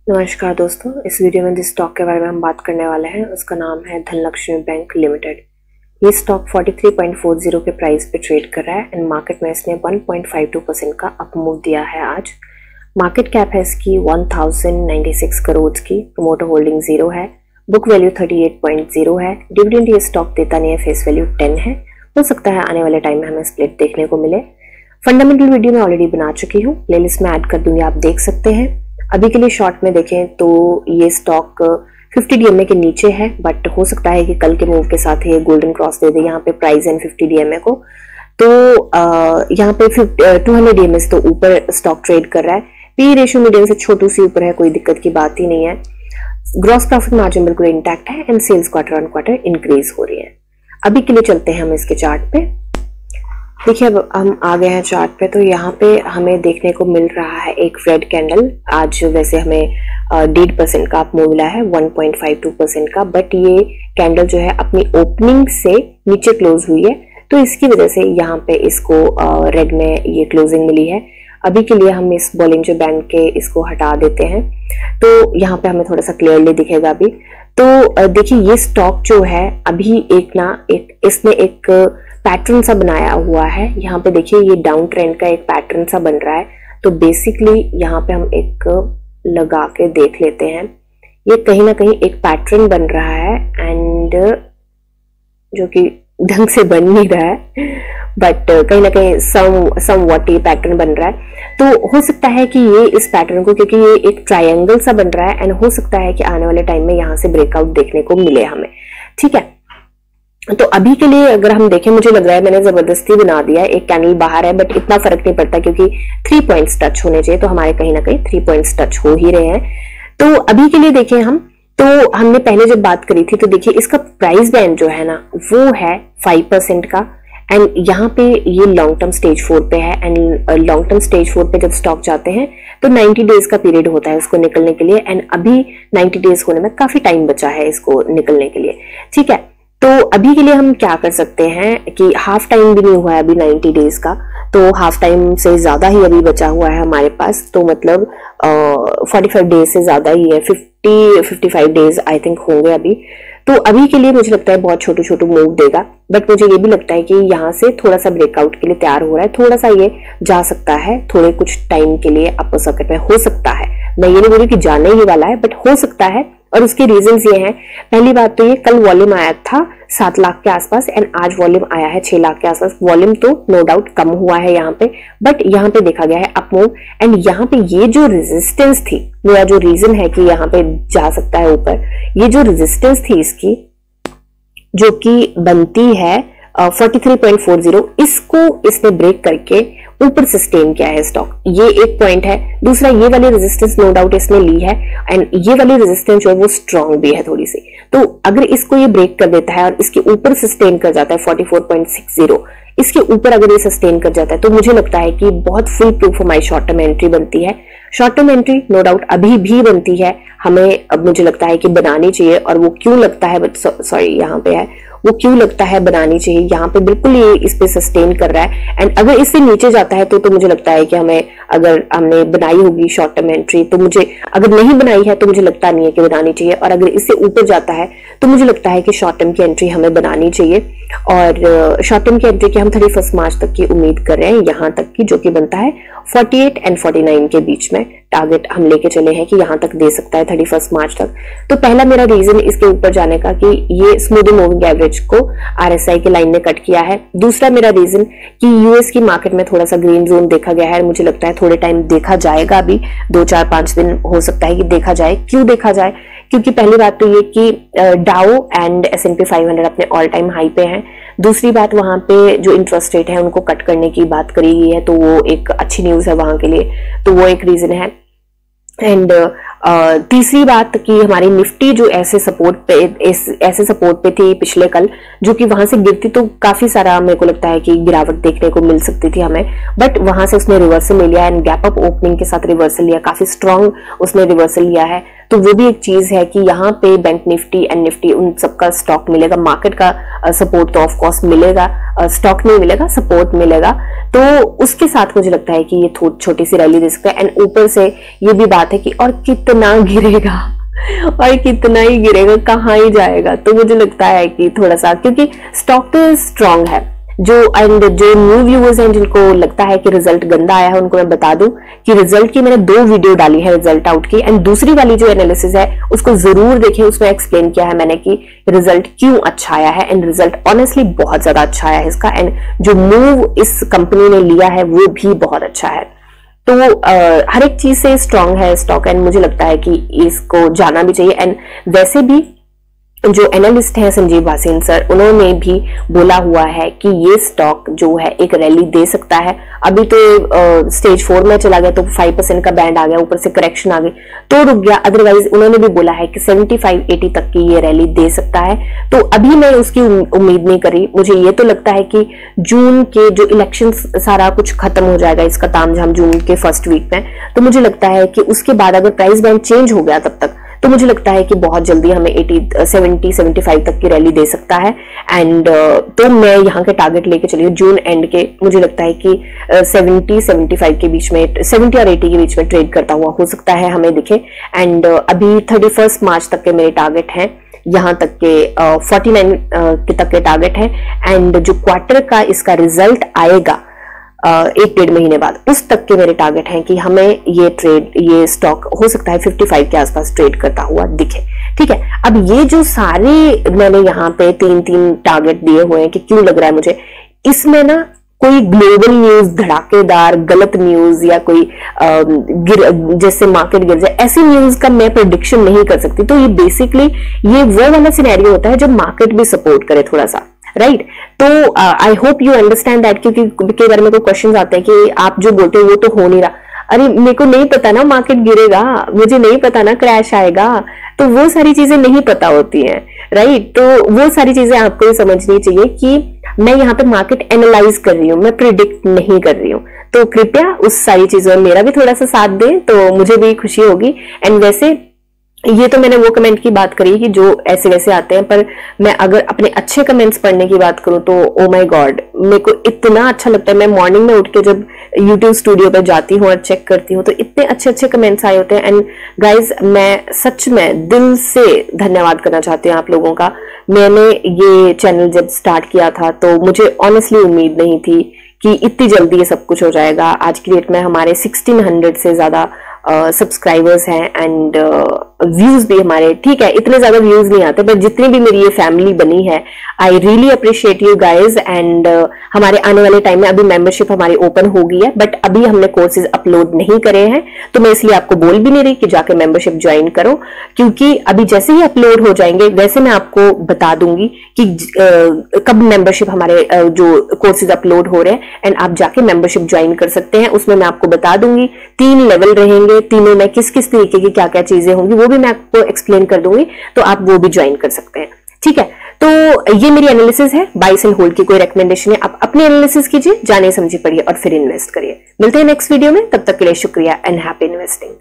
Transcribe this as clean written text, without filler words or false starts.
नमस्कार दोस्तों, इस वीडियो में जिस स्टॉक के बारे में हम बात करने वाले हैं उसका नाम है धनलक्ष्मी बैंक लिमिटेड। ये स्टॉक 43.40 के प्राइस पे ट्रेड कर रहा है एंड मार्केट में इसने 1.52% का अप मूव दिया है। आज मार्केट कैप है इसकी 1096 करोड़ की, प्रमोटर होल्डिंग 0 है, बुक वैल्यू 38.0 है, डिविडेंड ये स्टॉक देता नहीं है, फेस वैल्यू 10 है। हो सकता है आने वाले टाइम में हमें स्प्लिट देखने को मिले। फंडामेंटल वीडियो मैं ऑलरेडी बना चुकी हूँ, प्लेलिस्ट में ऐड कर दूंगी, आप देख सकते हैं। अभी के लिए शॉर्ट में देखें तो ये स्टॉक 50 DMA के नीचे है, बट हो सकता है कि कल के मूव के साथ ये गोल्डन क्रॉस दे दे यहाँ पे प्राइस एंड 50 DMA को। तो यहाँ पे 200 DMA से तो ऊपर स्टॉक ट्रेड कर रहा है। पी रेशियो मीडियम से छोटू सी ऊपर है, कोई दिक्कत की बात ही नहीं है। ग्रॉस प्रॉफिट मार्जिन बिल्कुल इंटैक्ट है and sales quarter on quarter increase हो रही है। अभी के लिए चलते हैं हम इसके चार्ट पे। देखिए अब हम आ गए हैं चार्ट पे, तो यहाँ पे हमें देखने को मिल रहा है एक रेड कैंडल। आज वैसे हमें 1.5% का अप मूव मिला है, 1.52% का, बट ये कैंडल जो है अपनी ओपनिंग से नीचे क्लोज हुई है, तो इसकी वजह से यहाँ पे इसको रेड में ये क्लोजिंग मिली है। अभी के लिए हम इस बॉलिंजर बैंड के इसको हटा देते हैं, तो यहाँ पे हमें थोड़ा सा क्लियरली दिखेगा अभी। तो देखिए ये स्टॉक जो है अभी इसने एक पैटर्न सा बनाया हुआ है। यहाँ पे देखिए ये डाउन ट्रेंड का एक पैटर्न सा बन रहा है। तो बेसिकली यहाँ पे हम एक लगा के देख लेते हैं, ये कहीं ना कहीं एक पैटर्न बन रहा है एंड जो कि ढंग से बन नहीं रहा है, बट कहीं ना कहीं समवॉट ये पैटर्न बन रहा है। तो हो सकता है कि ये इस पैटर्न को, क्योंकि ये एक ट्रायंगल सा बन रहा है एंड हो सकता है कि आने वाले टाइम में यहाँ से ब्रेकआउट देखने को मिले हमें, ठीक है। तो अभी के लिए अगर हम देखें, मुझे लग रहा है मैंने जबरदस्ती बना दिया है, एक कैंडल बाहर है बट इतना फर्क नहीं पड़ता क्योंकि 3 पॉइंट्स टच होने चाहिए, तो हमारे कहीं ना कहीं 3 पॉइंट्स टच हो ही रहे हैं। तो अभी के लिए देखें हम, तो हमने पहले जब बात करी थी तो देखिए इसका प्राइस बैंड जो है ना वो है 5% का एंड यहाँ पे ये लॉन्ग टर्म स्टेज 4 पे है एंड लॉन्ग टर्म स्टेज 4 पे जब स्टॉक जाते हैं तो 90 डेज का पीरियड होता है उसको निकलने के लिए एंड अभी 90 डेज होने में काफी टाइम बचा है इसको निकलने के लिए, ठीक है। तो अभी के लिए हम क्या कर सकते हैं कि हाफ टाइम भी नहीं हुआ है अभी 90 डेज का, तो हाफ टाइम से ज्यादा ही अभी बचा हुआ है हमारे पास, तो मतलब 45 डेज से ज्यादा ही है, 55 डेज आई थिंक होंगे अभी। तो अभी के लिए मुझे लगता है बहुत छोटू छोटू मूव देगा, बट मुझे ये भी लगता है कि यहाँ से थोड़ा सा ब्रेकआउट के लिए तैयार हो रहा है, थोड़ा सा ये जा सकता है थोड़े कुछ टाइम के लिए अपर सर्किट में, हो सकता है। मैं ये नहीं बोल रही कि जाने ही वाला है, बट हो सकता है। और उसके रीजंस ये हैं, पहली बात तो ये कल वॉल्यूम आया था 7 लाख के आसपास एंड आज वॉल्यूम आया है 6 लाख के आसपास। वॉल्यूम तो नो डाउट कम हुआ है यहाँ पे, बट यहाँ पे देखा गया है अप मूव एंड यहाँ पे ये जो रेजिस्टेंस थी, मेरा जो रीजन है कि यहाँ पे जा सकता है ऊपर, ये जो रेजिस्टेंस थी इसकी जो कि बनती है 43.40, इसको इसने ब्रेक करके ऊपर सस्टेन किया है स्टॉक, ये एक पॉइंट है। दूसरा, ये वाली रेजिस्टेंस नो डाउट इसने ली है एंड ये वाली रेजिस्टेंस जो है वो स्ट्रांग भी है थोड़ी सी, तो अगर इसको ये ब्रेक कर देता है और इसके ऊपर सस्टेन कर जाता है 44.60, इसके ऊपर अगर ये सस्टेन कर जाता है तो मुझे लगता है कि बहुत फुल प्रूफ हमारी शॉर्ट टर्म एंट्री बनती है। Short term entry no doubt अभी भी बनती है, हमें अब मुझे लगता है कि बनानी चाहिए, और वो क्यों लगता है, सॉरी यहाँ पे है, वो क्यों लगता है बनानी चाहिए, यहाँ पे बिल्कुल ये इस पे सस्टेन कर रहा है एंड अगर इससे नीचे जाता है तो मुझे लगता है कि हमें, अगर हमने बनाई होगी शॉर्ट टर्म एंट्री तो मुझे, अगर नहीं बनाई है तो मुझे लगता नहीं है कि बनानी चाहिए, और अगर इससे ऊपर जाता है तो मुझे लगता है कि शॉर्ट टर्म की एंट्री हमें बनानी चाहिए। और शॉर्ट टर्म की एंट्री की हम 31 मार्च तक की उम्मीद कर रहे हैं, यहाँ तक की, जो कि बनता है 48 एंड 49 के बीच में टारगेट हम लेके चले हैं कि यहाँ तक दे सकता है 31 मार्च तक। तो पहला मेरा रीजन इसके ऊपर जाने का कि ये स्मूथिंग मूविंग एवरेज को RSI की लाइन ने कट किया है। दूसरा मेरा रीजन कि यूएस की मार्केट में थोड़ा सा ग्रीन जोन देखा गया है, मुझे लगता है थोड़े टाइम देखा जाएगा, अभी 2 4 5 दिन हो सकता है कि देखा जाए। क्यों देखा जाए? क्योंकि पहली बात तो ये कि डाउ एंड S&P 500 अपने ऑल टाइम हाई पे हैं। दूसरी बात, वहां पे जो इंटरेस्ट रेट है उनको कट करने की बात करी गई है, तो वो एक अच्छी न्यूज है वहां के लिए, तो वो एक रीजन है। एंड तीसरी बात कि हमारी निफ्टी जो ऐसे सपोर्ट पे थी पिछले कल, जो कि वहां से गिरती तो काफी सारा मेरे को लगता है कि गिरावट देखने को मिल सकती थी हमें, बट वहां से उसने रिवर्सल ले लिया एंड गैप अप ओपनिंग के साथ रिवर्सल लिया, काफी स्ट्रांग उसने रिवर्सल लिया है। तो वो भी एक चीज है कि यहाँ पे बैंक निफ्टी एंड निफ्टी उन सबका स्टॉक मिलेगा, मार्केट का सपोर्ट तो ऑफ कोर्स मिलेगा, स्टॉक नहीं मिलेगा, सपोर्ट मिलेगा। तो उसके साथ मुझे लगता है कि ये छोटी सी रैली दे सकता है। एंड ऊपर से ये भी बात है कि और कितना गिरेगा और कितना ही गिरेगा, कहाँ ही जाएगा। तो मुझे लगता है कि थोड़ा सा, क्योंकि स्टॉक तो स्ट्रांग है, जो न्यू व्यूअर्स हैं जिनको लगता है कि रिजल्ट गंदा आया है, उनको मैं बता दूं कि रिजल्ट की मैंने 2 वीडियो डाली है रिजल्ट आउट की, एंड दूसरी वाली जो एनालिसिस है उसको जरूर देखें। उसमें एक्सप्लेन किया है मैंने कि रिजल्ट क्यों अच्छा आया है, एंड रिजल्ट ऑनेस्टली बहुत ज्यादा अच्छा आया है इसका, एंड जो मूव इस कंपनी ने लिया है वो भी बहुत अच्छा है। तो हर एक चीज से स्ट्रांग है स्टॉक, एंड मुझे लगता है कि इसको जाना भी चाहिए। एंड वैसे भी जो एनालिस्ट हैं संजीव भासीन सर, उन्होंने भी बोला हुआ है कि ये स्टॉक जो है एक रैली दे सकता है। अभी तो स्टेज 4 में चला गया तो 5% का बैंड आ गया, ऊपर से करेक्शन आ गई तो रुक गया। अदरवाइज उन्होंने भी बोला है कि 75-80 तक की ये रैली दे सकता है। तो अभी मैं उसकी उम्मीद नहीं करी। मुझे ये तो लगता है कि जून के जो इलेक्शन सारा कुछ खत्म हो जाएगा, इसका तामझाम जून के फर्स्ट वीक में, तो मुझे लगता है कि उसके बाद अगर प्राइस बैंड चेंज हो गया तब तक, तो मुझे लगता है कि बहुत जल्दी हमें 70-75 तक की रैली दे सकता है। एंड तो मैं यहाँ के टारगेट लेके चली हूँ जून एंड के। मुझे लगता है कि 70-75 के बीच में, 70 और 80 के बीच में ट्रेड करता हुआ हो सकता है हमें दिखे। एंड अभी 31 मार्च तक के मेरे टारगेट हैं, यहाँ तक के 49 के तक के टारगेट हैं। एंड जो क्वार्टर का इसका रिजल्ट आएगा 1-1.5 महीने बाद, उस तक के मेरे टारगेट हैं कि हमें ये स्टॉक हो सकता है 55 के आसपास ट्रेड करता हुआ दिखे। ठीक है, अब ये जो सारे मैंने यहाँ पे 3 टारगेट दिए हुए हैं कि क्यों लग रहा है मुझे, इसमें ना कोई ग्लोबल न्यूज, धड़ाकेदार गलत न्यूज या कोई जैसे मार्केट गिर जाए, ऐसी न्यूज का मैं प्रेडिक्शन नहीं कर सकती। तो ये बेसिकली ये वो वाला सिनेरियो होता है जब मार्केट भी सपोर्ट करे थोड़ा सा, राइट। तो I hope you understand that, क्योंकि कई बार मेरे को क्वेश्चन आते हैं कि आप जो बोलते हो वो तो हो नहीं रहा। अरे मेरे को नहीं पता ना मार्केट गिरेगा, मुझे नहीं पता ना क्रैश आएगा, तो वो सारी चीजें नहीं पता होती हैं, राइट। तो वो सारी चीजें आपको समझनी चाहिए कि मैं यहाँ पे मार्केट एनालाइज कर रही हूँ, मैं प्रिडिक्ट नहीं कर रही हूँ। तो कृपया उस सारी चीजों में मेरा भी थोड़ा सा साथ दें तो मुझे भी खुशी होगी। एंड वैसे ये तो मैंने वो कमेंट की बात करी कि जो ऐसे वैसे आते हैं, पर मैं अगर अपने अच्छे कमेंट्स पढ़ने की बात करूं तो ओ माय गॉड, मेरे को इतना अच्छा लगता है। मैं मॉर्निंग में उठ के जब YouTube स्टूडियो पे जाती हूँ और चेक करती हूँ तो इतने अच्छे अच्छे कमेंट्स आए होते हैं। एंड गाइज, मैं सच में दिल से धन्यवाद करना चाहती हूँ आप लोगों का। मैंने ये चैनल जब स्टार्ट किया था तो मुझे ऑनेस्टली उम्मीद नहीं थी कि इतनी जल्दी ये सब कुछ हो जाएगा। आज की डेट में हमारे 1600 से ज्यादा सब्सक्राइबर्स हैं, एंड व्यूज भी हमारे, ठीक है इतने ज्यादा व्यूज नहीं आते, पर जितनी भी मेरी ये फैमिली बनी है, I really appreciate you guys. And हमारे आने वाले टाइम में अभी मेंबरशिप हमारी ओपन हो गई है, बट अभी हमने कोर्सेज अपलोड नहीं करे हैं, तो मैं इसलिए आपको बोल भी नहीं रही कि जाके मेंबरशिप ज्वाइन करो, क्योंकि अभी जैसे ही अपलोड हो जाएंगे वैसे मैं आपको बता दूंगी कि कब मेंबरशिप हमारे जो कोर्सेज अपलोड हो रहे हैं, एंड आप जाके मेंबरशिप ज्वाइन कर सकते हैं। उसमें मैं आपको बता दूंगी 3 लेवल रहेंगे, तीनों में किस किस तरीके की क्या क्या चीजें होंगी वो भी मैं आपको एक्सप्लेन कर दूंगी, तो आप वो भी ज्वाइन कर सकते हैं। ठीक है, तो ये मेरी एनालिसिस है, बाय सेल होल्ड की कोई रिकमेंडेशन है। आप अपनी एनालिसिस कीजिए, जाने समझे पढ़िए और फिर इन्वेस्ट करिए। मिलते हैं नेक्स्ट वीडियो में, तब तक के लिए शुक्रिया एंड हैप्पी इन्वेस्टिंग।